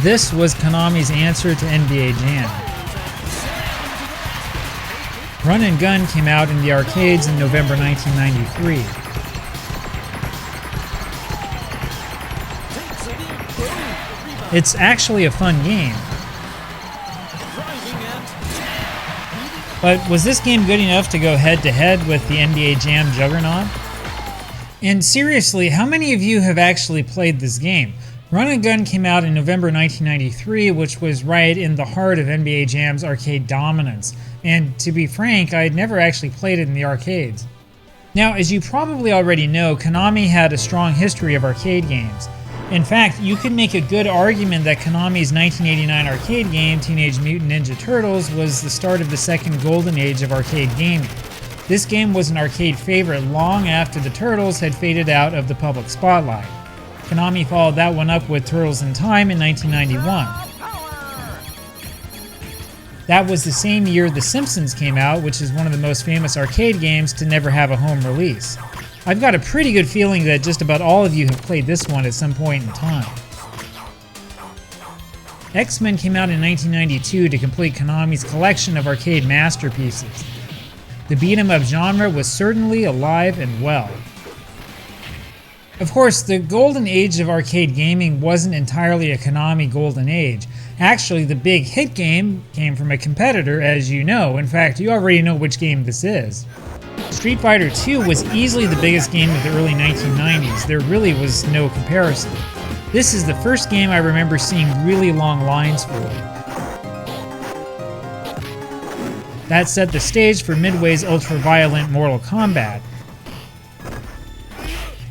This was Konami's answer to NBA Jam. Run and Gun came out in the arcades in November 1993. It's actually a fun game. But was this game good enough to go head-to-head with the NBA Jam juggernaut? And seriously, how many of you have actually played this game? Run and Gun came out in November 1993, which was right in the heart of NBA Jam's arcade dominance. And to be frank, I had never actually played it in the arcades. Now, as you probably already know, Konami had a strong history of arcade games. In fact, you could make a good argument that Konami's 1989 arcade game, Teenage Mutant Ninja Turtles, was the start of the second golden age of arcade gaming. This game was an arcade favorite long after the Turtles had faded out of the public spotlight. Konami followed that one up with Turtles in Time in 1991. That was the same year The Simpsons came out, which is one of the most famous arcade games to never have a home release. I've got a pretty good feeling that just about all of you have played this one at some point in time. X-Men came out in 1992 to complete Konami's collection of arcade masterpieces. The beat-em-up genre was certainly alive and well. Of course, the golden age of arcade gaming wasn't entirely a Konami golden age. Actually, the big hit game came from a competitor, as you know. In fact, you already know which game this is. Street Fighter II was easily the biggest game of the early 1990s. There really was no comparison. This is the first game I remember seeing really long lines for. That set the stage for Midway's ultra-violent Mortal Kombat.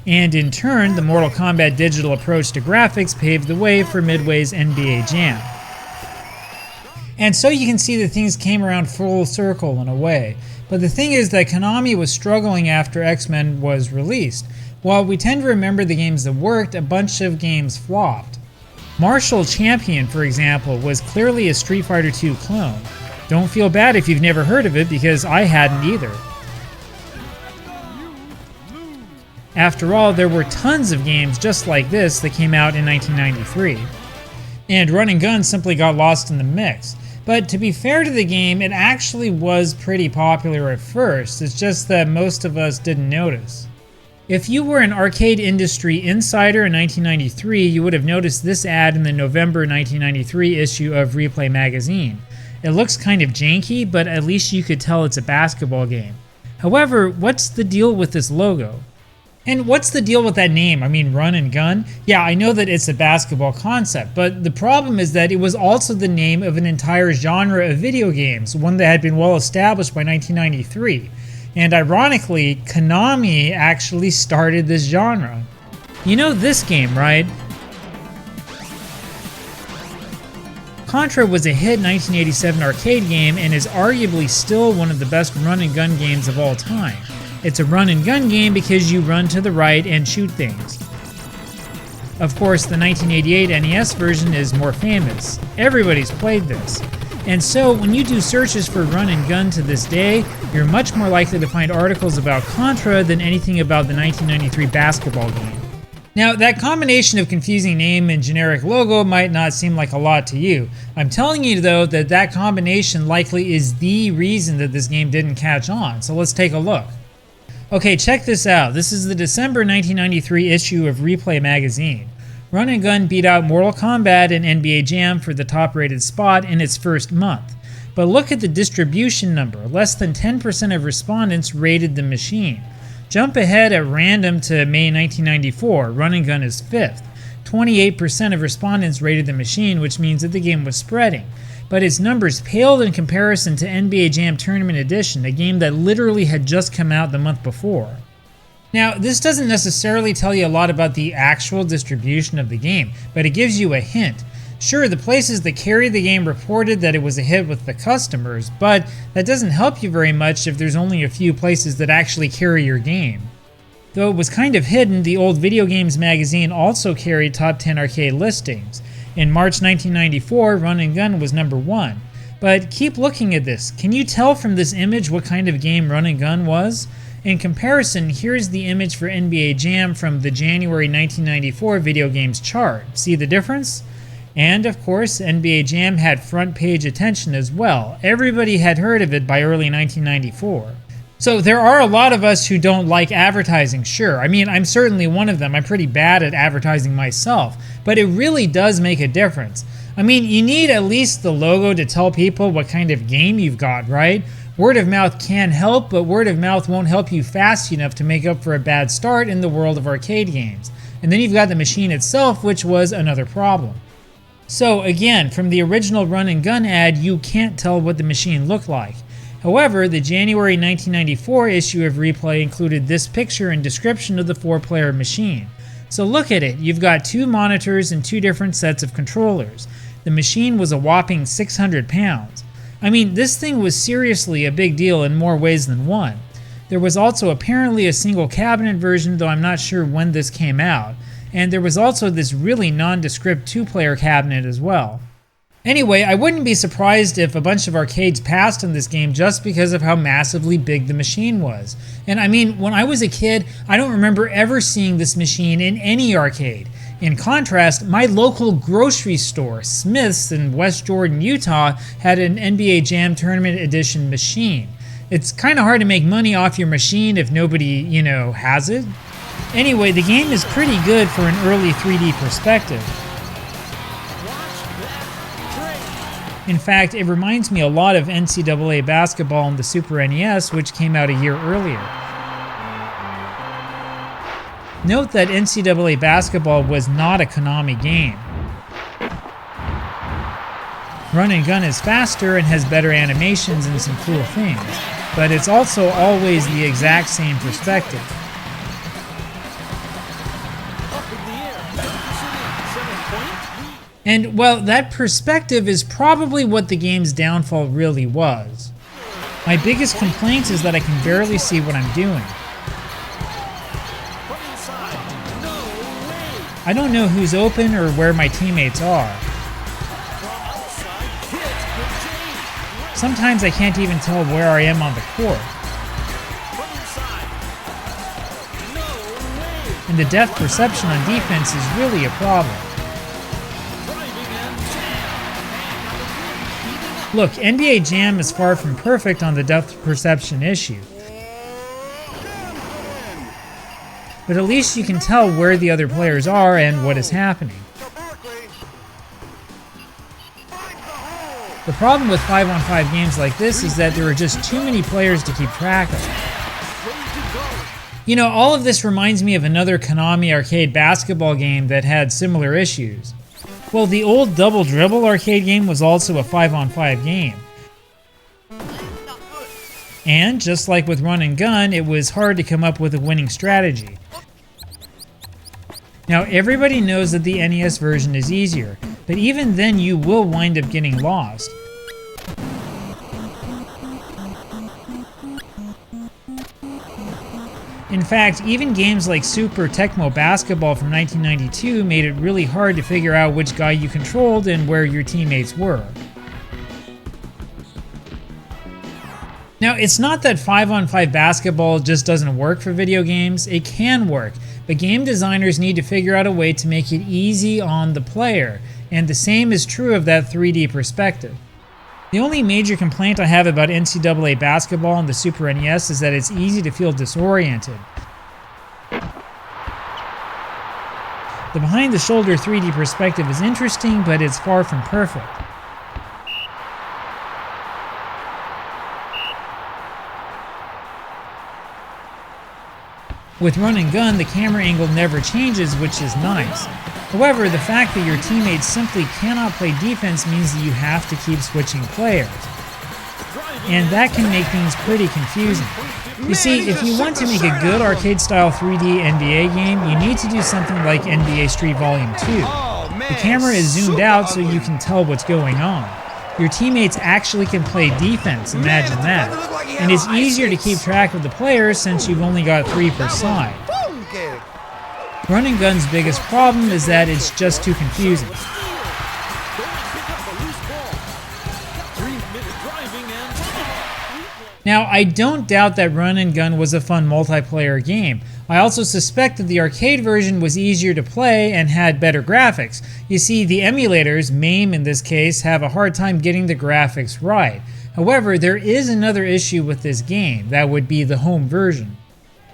And in turn, the Mortal Kombat digital approach to graphics paved the way for Midway's NBA Jam. And so you can see that things came around full circle in a way. But the thing is that Konami was struggling after X-Men was released. While we tend to remember the games that worked, a bunch of games flopped. Martial Champion, for example, was clearly a Street Fighter II clone. Don't feel bad if you've never heard of it, because I hadn't either. After all, there were tons of games just like this that came out in 1993. And Run and Gun simply got lost in the mix. But to be fair to the game, it actually was pretty popular at first. It's just that most of us didn't notice. If you were an arcade industry insider in 1993, you would have noticed this ad in the November 1993 issue of Replay magazine. It looks kind of janky, but at least you could tell it's a basketball game. However, what's the deal with this logo? And what's the deal with that name? I mean, Run and Gun? Yeah, I know that it's a basketball concept, but the problem is that it was also the name of an entire genre of video games, one that had been well established by 1993. And ironically, Konami actually started this genre. You know this game, right? Contra was a hit 1987 arcade game and is arguably still one of the best run and gun games of all time. It's a run and gun game because you run to the right and shoot things. Of course, the 1988 NES version is more famous. Everybody's played this. And so, when you do searches for Run and Gun to this day, you're much more likely to find articles about Contra than anything about the 1993 basketball game. Now, that combination of confusing name and generic logo might not seem like a lot to you. I'm telling you, though, that that combination likely is the reason that this game didn't catch on. So let's take a look. Okay, check this out. This is the December 1993 issue of Replay magazine. Run and Gun beat out Mortal Kombat and NBA Jam for the top-rated spot in its first month. But look at the distribution number. Less than 10% of respondents rated the machine. Jump ahead at random to May 1994. Run and Gun is 5th. 28% of respondents rated the machine, which means that the game was spreading. But its numbers paled in comparison to NBA Jam Tournament Edition, a game that literally had just come out the month before. Now, this doesn't necessarily tell you a lot about the actual distribution of the game, but it gives you a hint. Sure, the places that carried the game reported that it was a hit with the customers, but that doesn't help you very much if there's only a few places that actually carry your game. Though it was kind of hidden, the old Video Games magazine also carried top 10 arcade listings. In March 1994, Run and Gun was number 1. But keep looking at this. Can you tell from this image what kind of game Run and Gun was? In comparison, here's the image for NBA Jam from the January 1994 video games chart. See the difference? And of course, NBA Jam had front page attention as well. Everybody had heard of it by early 1994. So there are a lot of us who don't like advertising, sure. I mean, I'm certainly one of them. I'm pretty bad at advertising myself, but it really does make a difference. I mean, you need at least the logo to tell people what kind of game you've got, right? Word of mouth can help, but word of mouth won't help you fast enough to make up for a bad start in the world of arcade games. And then you've got the machine itself, which was another problem. So again, from the original run and gun ad, you can't tell what the machine looked like. However, the January 1994 issue of Replay included this picture and description of the 4-player machine. So look at it, you've got 2 monitors and 2 different sets of controllers. The machine was a whopping 600 pounds. I mean, this thing was seriously a big deal in more ways than one. There was also apparently a single cabinet version, though I'm not sure when this came out. And there was also this really nondescript 2-player cabinet as well. Anyway, I wouldn't be surprised if a bunch of arcades passed on this game just because of how massively big the machine was. And I mean, when I was a kid, I don't remember ever seeing this machine in any arcade. In contrast, my local grocery store, Smith's in West Jordan, Utah, had an NBA Jam Tournament Edition machine. It's kind of hard to make money off your machine if nobody, has it. Anyway, the game is pretty good for an early 3D perspective. In fact, it reminds me a lot of NCAA basketball on the Super NES, which came out a year earlier. Note that NCAA basketball was not a Konami game. Run and Gun is faster and has better animations and some cool things, but it's also always the exact same perspective. And, well, that perspective is probably what the game's downfall really was. My biggest complaint is that I can barely see what I'm doing. I don't know who's open or where my teammates are. Sometimes I can't even tell where I am on the court. And the depth perception on defense is really a problem. Look, NBA Jam is far from perfect on the depth perception issue. But at least you can tell where the other players are and what is happening. The problem with 5-on-5 games like this is that there are just too many players to keep track of. All of this reminds me of another Konami arcade basketball game that had similar issues. Well, the old Double Dribble arcade game was also a 5-on-5 game. And, just like with Run and Gun, it was hard to come up with a winning strategy. Now, everybody knows that the NES version is easier, but even then you will wind up getting lost. In fact, even games like Super Tecmo Basketball from 1992 made it really hard to figure out which guy you controlled and where your teammates were. Now, it's not that 5-on-5 basketball just doesn't work for video games. It can work, but game designers need to figure out a way to make it easy on the player, and the same is true of that 3D perspective. The only major complaint I have about NCAA basketball on the Super NES is that it's easy to feel disoriented. The behind-the-shoulder 3D perspective is interesting, but it's far from perfect. With Run and Gun, the camera angle never changes, which is nice. However, the fact that your teammates simply cannot play defense means that you have to keep switching players. And that can make things pretty confusing. You see, if you want to make a good arcade-style 3D NBA game, you need to do something like NBA Street Volume 2. The camera is zoomed out so you can tell what's going on. Your teammates actually can play defense, imagine that. And it's easier to keep track of the players since you've only got 3 per side. Run and Gun's biggest problem is that it's just too confusing. Now, I don't doubt that Run and Gun was a fun multiplayer game. I also suspect that the arcade version was easier to play and had better graphics. You see, the emulators, MAME in this case, have a hard time getting the graphics right. However, there is another issue with this game. That would be the home version.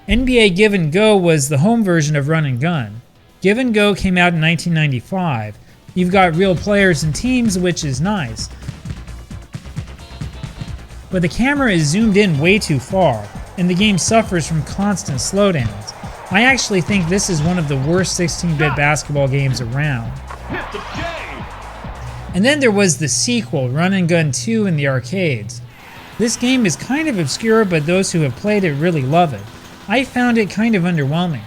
NBA Give and Go was the home version of Run and Gun. Give and Go came out in 1995. You've got real players and teams, which is nice. But the camera is zoomed in way too far, and the game suffers from constant slowdowns. I actually think this is one of the worst 16-bit basketball games around. And then there was the sequel, Run and Gun 2 in the arcades. This game is kind of obscure, but those who have played it really love it. I found it kind of underwhelming.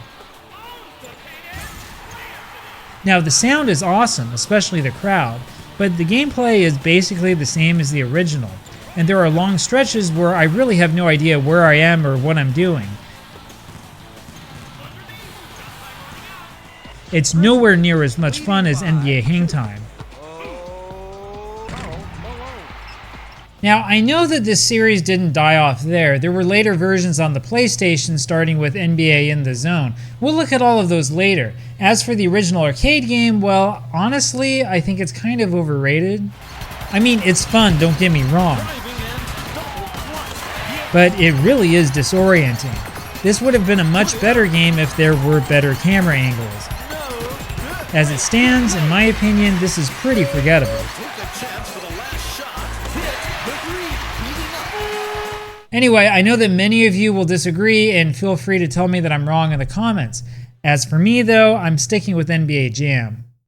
Now the sound is awesome, especially the crowd, but the gameplay is basically the same as the original. And there are long stretches where I really have no idea where I am or what I'm doing. It's nowhere near as much fun as NBA Hang Time. Now, I know that this series didn't die off there. There were later versions on the PlayStation starting with NBA In the Zone. We'll look at all of those later. As for the original arcade game, well, honestly, I think it's kind of overrated. I mean, it's fun, don't get me wrong. But it really is disorienting. This would have been a much better game if there were better camera angles. As it stands, in my opinion, this is pretty forgettable. Anyway, I know that many of you will disagree, and feel free to tell me that I'm wrong in the comments. As for me though, I'm sticking with NBA Jam.